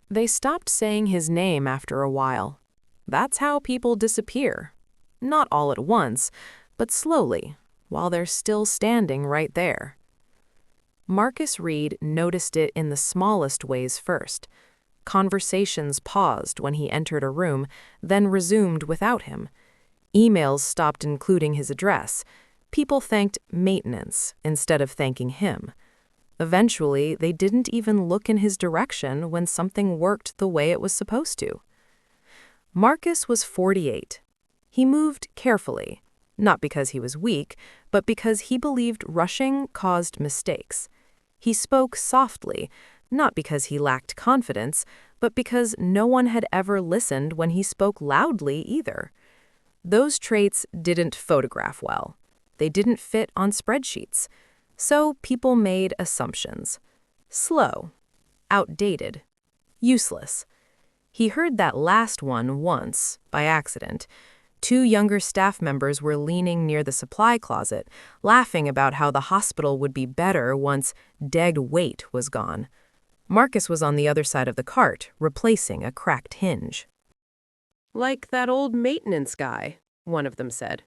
They stopped saying his name after a while. That's how people disappear. Not all at once, but slowly, while they're still standing right there. Marcus Reed noticed it in the smallest ways first. Conversations paused when he entered a room, then resumed without him. Emails stopped including his address. People thanked maintenance instead of thanking him. Eventually, they didn't even look in his direction when something worked the way it was supposed to. Marcus was 48. He moved carefully, not because he was weak, but because he believed rushing caused mistakes. He spoke softly, not because he lacked confidence, but because no one had ever listened when he spoke loudly either. Those traits didn't photograph well. They didn't fit on spreadsheets. So people made assumptions. Slow, outdated, useless. He heard that last one once, by accident. Two younger staff members were leaning near the supply closet, laughing about how the hospital would be better once dead weight was gone. Marcus was on the other side of the cart, replacing a cracked hinge. "Like that old maintenance guy," one of them said.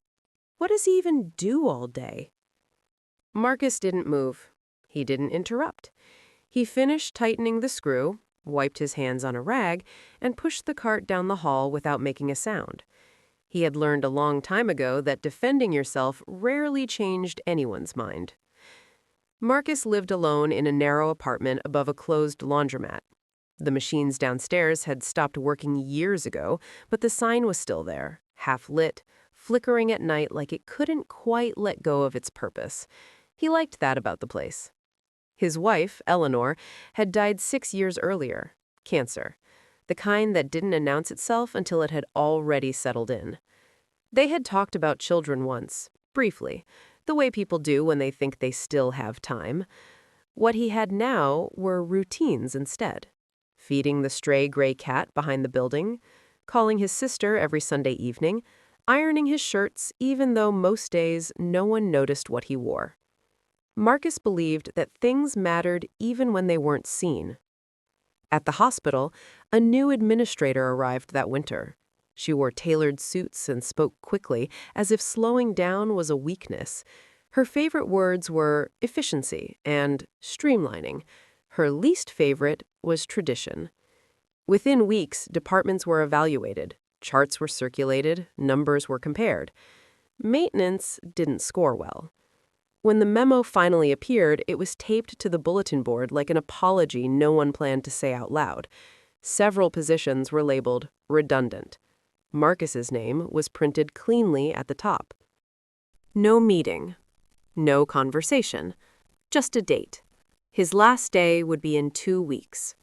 "What does he even do all day?" Marcus didn't move. He didn't interrupt. He finished tightening the screw, wiped his hands on a rag, and pushed the cart down the hall without making a sound. He had learned a long time ago that defending yourself rarely changed anyone's mind. Marcus lived alone in a narrow apartment above a closed laundromat. The machines downstairs had stopped working years ago, but the sign was still there, half lit, flickering at night like it couldn't quite let go of its purpose. He liked that about the place. His wife, Eleanor, had died 6 years earlier, cancer, the kind that didn't announce itself until it had already settled in. They had talked about children once, briefly, the way people do when they think they still have time. What he had now were routines instead. Feeding the stray gray cat behind the building, calling his sister every Sunday evening, ironing his shirts even though most days no one noticed what he wore. Marcus believed that things mattered even when they weren't seen. At the hospital, a new administrator arrived that winter. She wore tailored suits and spoke quickly, as if slowing down was a weakness. Her favorite words were efficiency and streamlining. Her least favorite was tradition. Within weeks, departments were evaluated, charts were circulated, numbers were compared. Maintenance didn't score well. When the memo finally appeared, it was taped to the bulletin board like an apology no one planned to say out loud. Several positions were labeled redundant. Marcus's name was printed cleanly at the top. No meeting. No conversation. Just a date. His last day would be in 2 weeks.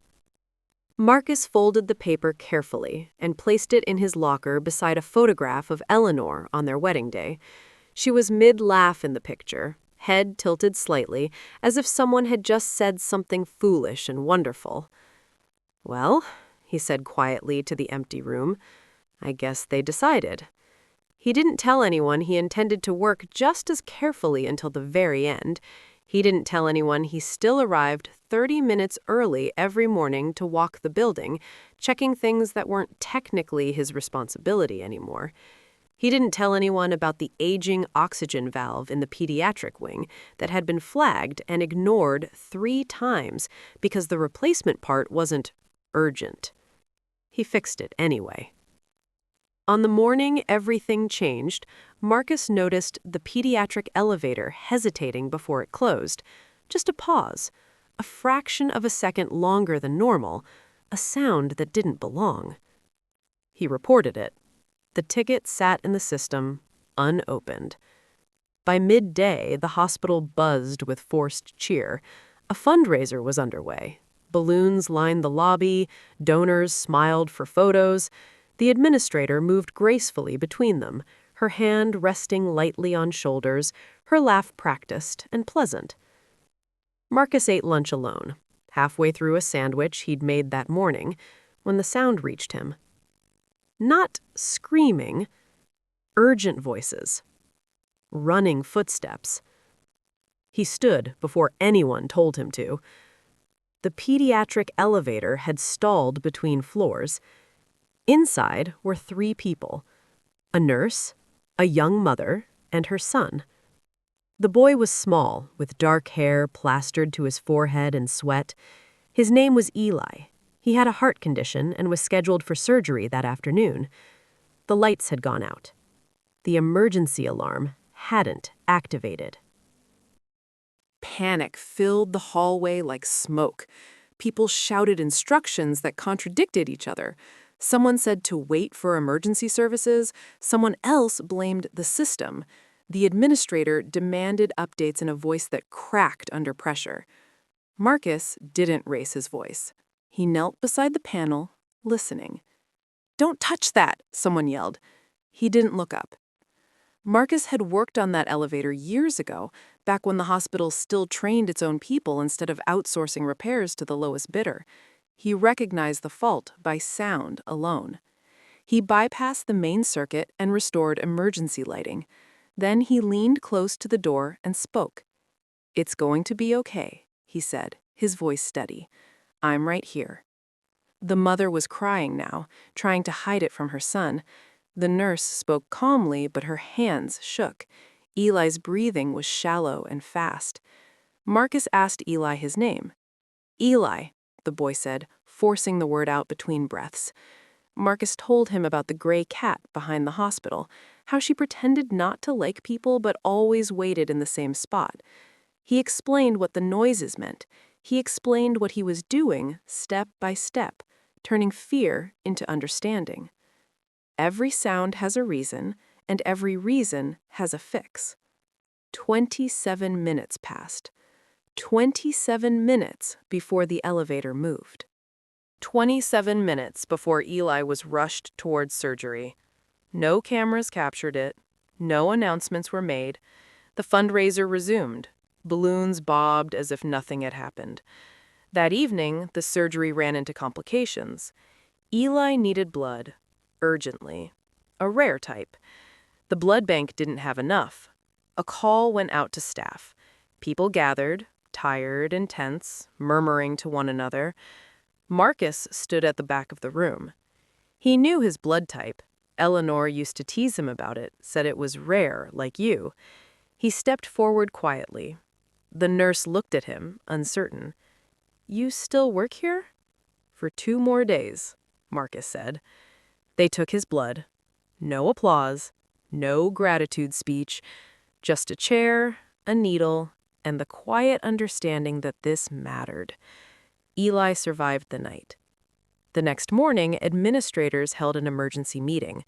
Marcus folded the paper carefully and placed it in his locker beside a photograph of Eleanor on their wedding day. She was mid-laugh in the picture, head tilted slightly, as if someone had just said something foolish and wonderful. "Well," he said quietly to the empty room, "I guess they decided." He didn't tell anyone he intended to work just as carefully until the very end. He didn't tell anyone he still arrived 30 minutes early every morning to walk the building, checking things that weren't technically his responsibility anymore. He didn't tell anyone about the aging oxygen valve in the pediatric wing that had been flagged and ignored 3 times because the replacement part wasn't urgent. He fixed it anyway. On the morning everything changed, Marcus noticed the pediatric elevator hesitating before it closed. Just a pause, a fraction of a second longer than normal, a sound that didn't belong. He reported it. The ticket sat in the system, unopened. By midday, the hospital buzzed with forced cheer. A fundraiser was underway. Balloons lined the lobby, donors smiled for photos. The administrator moved gracefully between them, her hand resting lightly on shoulders, her laugh practiced and pleasant. Marcus ate lunch alone, halfway through a sandwich he'd made that morning, when the sound reached him. Not screaming, urgent voices, running footsteps. He stood before anyone told him to. the pediatric elevator had stalled between floors. Inside were 3 people: a nurse, a young mother, and her son. The boy was small, with dark hair plastered to his forehead and sweat. His name was Eli. He had a heart condition and was scheduled for surgery that afternoon. The lights had gone out. The emergency alarm hadn't activated. Panic filled the hallway like smoke. People shouted instructions that contradicted each other. Someone said to wait for emergency services. Someone else blamed the system. The administrator demanded updates in a voice that cracked under pressure. Marcus didn't raise his voice. He knelt beside the panel, listening. "Don't touch that," someone yelled. He didn't look up. Marcus had worked on that elevator years ago, back when the hospital still trained its own people instead of outsourcing repairs to the lowest bidder. He recognized the fault by sound alone. He bypassed the main circuit and restored emergency lighting. Then he leaned close to the door and spoke. "It's going to be okay," he said, his voice steady. "I'm right here." The mother was crying now, trying to hide it from her son. The nurse spoke calmly, but her hands shook. Eli's breathing was shallow and fast. Marcus asked Eli his name. "Eli," the boy said, forcing the word out between breaths. Marcus told him about the gray cat behind the hospital, how she pretended not to like people but always waited in the same spot. He explained what the noises meant. He explained what he was doing step by step, turning fear into understanding. Every sound has a reason, and every reason has a fix. 27 minutes passed. 27 minutes before the elevator moved. 27 minutes before Eli was rushed towards surgery. No cameras captured it. No announcements were made. The fundraiser resumed. Balloons bobbed as if nothing had happened. That evening, the surgery ran into complications. Eli needed blood, urgently. A rare type. The blood bank didn't have enough. A call went out to staff. People gathered, tired and tense, murmuring to one another. Marcus stood at the back of the room. He knew his blood type. Eleanor used to tease him about it, said it was rare, like you. He stepped forward quietly. The nurse looked at him, uncertain. "You still work here?" "For 2 more days," Marcus said. They took his blood. No applause, no gratitude speech, just a chair, a needle, and the quiet understanding that this mattered. Eli survived the night. The next morning, administrators held an emergency meeting.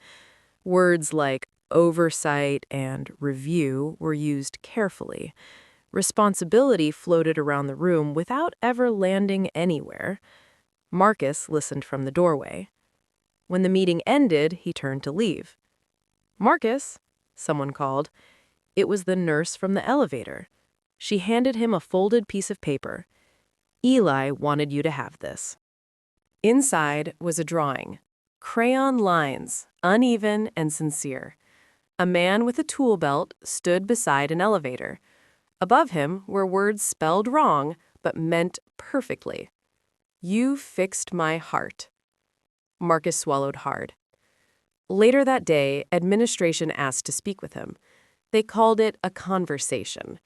Words like oversight and review were used carefully. Responsibility floated around the room without ever landing anywhere. Marcus listened from the doorway. When the meeting ended, he turned to leave. "Marcus," someone called. It was the nurse from the elevator. She handed him a folded piece of paper. "Eli wanted you to have this." Inside was a drawing. Crayon lines, uneven and sincere. A man with a tool belt stood beside an elevator. Above him were words spelled wrong, but meant perfectly. "You fixed my heart." Marcus swallowed hard. Later that day, administration asked to speak with him. They called it a conversation.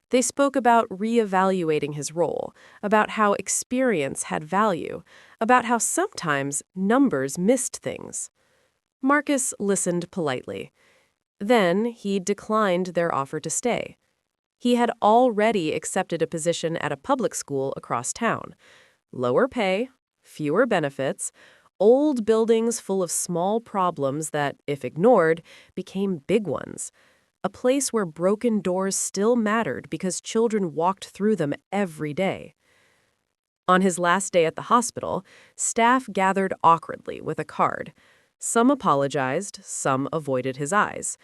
They spoke about reevaluating his role, about how experience had value, about how sometimes numbers missed things. Marcus listened politely. Then he declined their offer to stay. He had already accepted a position at a public school across town. Lower pay, fewer benefits, old buildings full of small problems that, if ignored, became big ones. A place where broken doors still mattered because children walked through them every day. On his last day at the hospital, staff gathered awkwardly with a card. Some apologized, some avoided his eyes.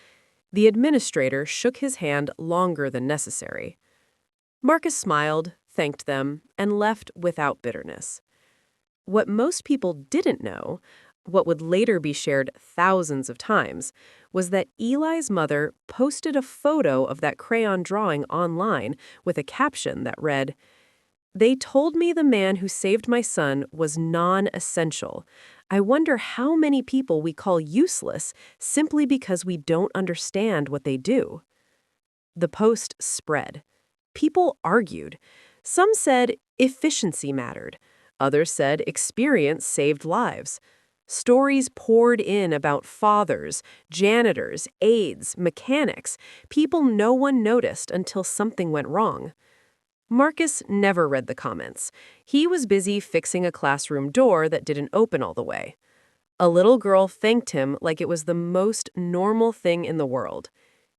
The administrator shook his hand longer than necessary. Marcus smiled, thanked them, and left without bitterness. What most people didn't know, what would later be shared thousands of times, was that Eli's mother posted a photo of that crayon drawing online with a caption that read, They told me the man who saved my son was non-essential. I wonder how many people we call useless simply because we don't understand what they do. The post spread. People argued. Some said efficiency mattered. Others said experience saved lives. Stories poured in about fathers, janitors, aides, mechanics, people no one noticed until something went wrong. Marcus never read the comments. He was busy fixing a classroom door that didn't open all the way. A little girl thanked him like it was the most normal thing in the world.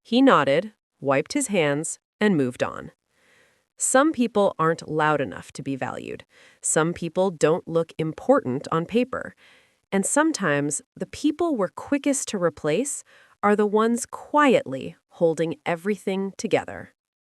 He nodded, wiped his hands, and moved on. Some people aren't loud enough to be valued. Some people don't look important on paper. And sometimes the people we're quickest to replace are the ones quietly holding everything together.